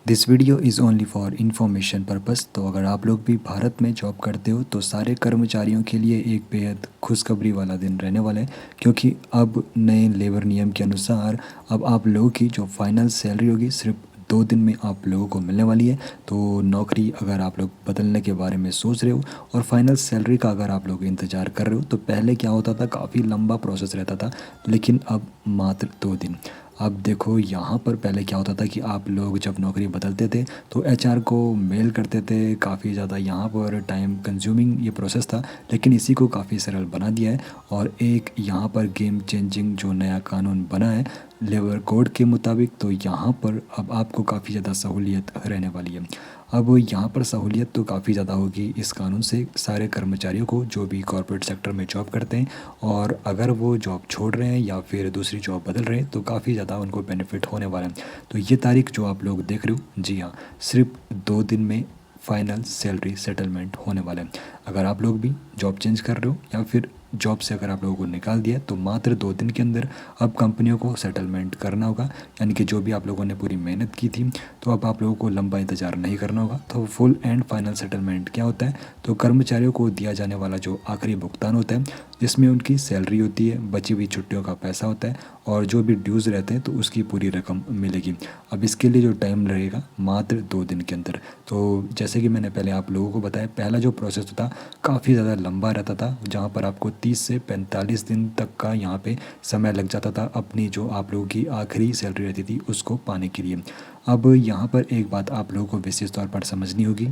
This video is only for information purpose. तो अगर आप लोग भी भारत में जॉब करते हो तो सारे कर्मचारियों के लिए एक बेहद खुशखबरी वाला दिन रहने वाला है, क्योंकि अब नए लेबर नियम के अनुसार अब आप लोगों की जो फाइनल सैलरी होगी सिर्फ 2 दिन में आप लोगों को मिलने वाली है। तो नौकरी अगर आप लोग बदलने के बारे में सोच रहे हो और फाइनल सैलरी का अगर आप लोग इंतज़ार कर रहे हो, तो पहले क्या होता था, काफ़ी लंबा प्रोसेस रहता था, लेकिन अब मात्र 2 दिन। अब देखो यहाँ पर पहले क्या होता था कि आप लोग जब नौकरी बदलते थे तो एचआर को मेल करते थे, काफ़ी ज़्यादा यहाँ पर टाइम कंज्यूमिंग ये प्रोसेस था, लेकिन इसी को काफ़ी सरल बना दिया है। और एक यहाँ पर गेम चेंजिंग जो नया कानून बना है लेबर कोड के मुताबिक, तो यहाँ पर अब आपको काफ़ी ज़्यादा सहूलियत रहने वाली है। अब यहाँ पर सहूलियत तो काफ़ी ज़्यादा होगी इस कानून से सारे कर्मचारियों को जो भी कॉर्पोरेट सेक्टर में जॉब करते हैं, और अगर वो जॉब छोड़ रहे हैं या फिर दूसरी जॉब बदल रहे हैं तो काफ़ी ज़्यादा उनको बेनिफिट होने वाला है। तो ये तारीख जो आप लोग देख रहे हो, जी हाँ, सिर्फ 2 दिन में फाइनल सैलरी सेटलमेंट होने वाला है। अगर आप लोग भी जॉब चेंज कर रहे हो या फिर जॉब से अगर आप लोगों को निकाल दिया तो मात्र 2 दिन के अंदर अब कंपनियों को सेटलमेंट करना होगा, यानी कि जो भी आप लोगों ने पूरी मेहनत की थी तो अब आप लोगों को लंबा इंतज़ार नहीं करना होगा। तो फुल एंड फाइनल सेटलमेंट क्या होता है, तो कर्मचारियों को दिया जाने वाला जो आखिरी भुगतान होता है, जिसमें उनकी सैलरी होती है, बची हुई छुट्टियों का पैसा होता है और जो भी ड्यूज़ रहते हैं तो उसकी पूरी रकम मिलेगी। अब इसके लिए जो टाइम लगेगा मात्र 2 दिन के अंदर। तो जैसे कि मैंने पहले आप लोगों को बताया, पहला जो प्रोसेस था काफ़ी ज़्यादा लंबा रहता था, जहाँ पर आपको 30 से 45 दिन तक का यहाँ पे समय लग जाता था अपनी जो आप लोगों की आखिरी सैलरी रहती थी उसको पाने के लिए। अब यहाँ पर एक बात आप लोगों को विशेष तौर पर समझनी होगी।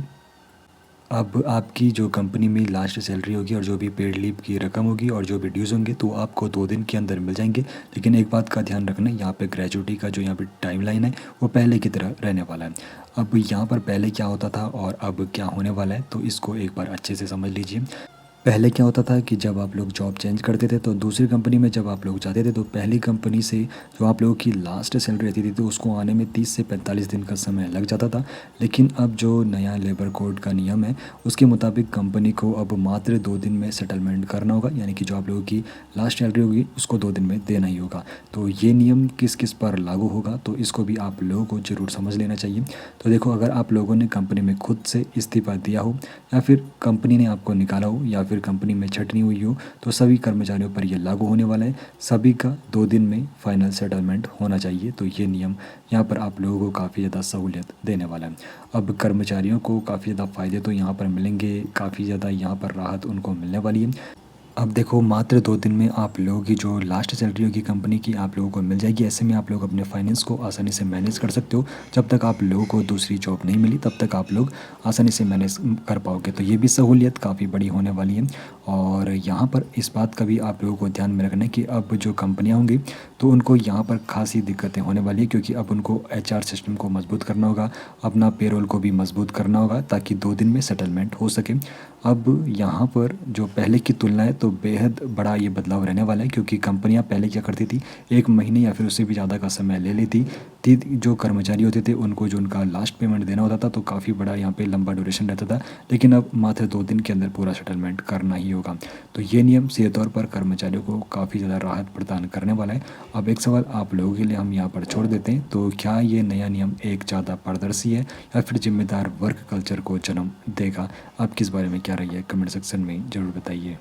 अब आपकी जो कंपनी में लास्ट सैलरी होगी और जो भी पेड लीव की रकम होगी और जो भी ड्यूज़ होंगे तो आपको 2 दिन के अंदर मिल जाएंगे। लेकिन एक बात का ध्यान रखना, यहाँ पे ग्रेजुटी का जो यहाँ पे टाइमलाइन है वो पहले की तरह रहने वाला है। अब यहाँ पर पहले क्या होता था और अब क्या होने वाला है, तो इसको एक बार अच्छे से समझ लीजिए। पहले क्या होता था कि जब आप लोग जॉब चेंज करते थे तो दूसरी कंपनी में जब आप लोग जाते थे तो पहली कंपनी से जो आप लोगों की लास्ट सैलरी रहती थी तो उसको आने में 30 से 45 दिन का समय लग जाता था। लेकिन अब जो नया लेबर कोड का नियम है उसके मुताबिक कंपनी को अब मात्र 2 दिन में सेटलमेंट करना होगा, यानी कि जो आप लोगों की लास्ट सैलरी होगी उसको 2 दिन में देना ही होगा। तो ये नियम किस किस पर लागू होगा, तो इसको भी आप लोगों को ज़रूर समझ लेना चाहिए। तो देखो, अगर आप लोगों ने कंपनी में खुद से इस्तीफ़ा दिया हो या फिर कंपनी ने आपको निकाला हो या फिर कंपनी में छटनी हुई हो, तो सभी कर्मचारियों पर यह लागू होने वाला है। सभी का 2 दिन में फाइनल सेटलमेंट होना चाहिए। तो ये नियम यहाँ पर आप लोगों को काफ़ी ज़्यादा सहूलियत देने वाला है। अब कर्मचारियों को काफ़ी ज़्यादा फ़ायदे तो यहाँ पर मिलेंगे, काफ़ी ज़्यादा यहाँ पर राहत उनको मिलने वाली है। अब देखो, मात्र 2 दिन में आप लोगों की जो लास्ट सैलरी होगी कंपनी की आप लोगों को मिल जाएगी। ऐसे में आप लोग अपने फाइनेंस को आसानी से मैनेज कर सकते हो। जब तक आप लोगों को दूसरी जॉब नहीं मिली तब तक आप लोग आसानी से मैनेज कर पाओगे। तो ये भी सहूलियत काफ़ी बड़ी होने वाली है। और यहाँ पर इस बात का भी आप लोगों को ध्यान में रखना है कि अब जो कंपनियाँ होंगी तो उनको यहाँ पर खासी दिक्कतें होने वाली है, क्योंकि अब उनको एचआर सिस्टम को मजबूत करना होगा, अपना पेरोल को भी मजबूत करना होगा ताकि 2 दिन में सेटलमेंट हो सके। अब यहाँ पर जो पहले की तुलना है तो बेहद बड़ा ये बदलाव रहने वाला है, क्योंकि कंपनियाँ पहले क्या करती थी, 1 महीने या फिर उससे भी ज़्यादा का समय ले लेती थी। जो कर्मचारी होते थे उनको जो उनका लास्ट पेमेंट देना होता था तो काफ़ी बड़ा यहाँ पे लंबा ड्यूरेशन रहता था। लेकिन अब मात्र 2 दिन के अंदर पूरा सेटलमेंट करना ही होगा। तो ये नियम सीधे तौर पर कर्मचारियों को काफ़ी ज़्यादा राहत प्रदान करने वाला है। अब एक सवाल आप लोगों के लिए हम यहाँ पर छोड़ देते हैं, तो क्या ये नया नियम एक ज़्यादा पारदर्शी है या फिर जिम्मेदार वर्क कल्चर को जन्म देगा? आपकी इस बारे में क्या राय है, कमेंट सेक्शन में ज़रूर बताइए।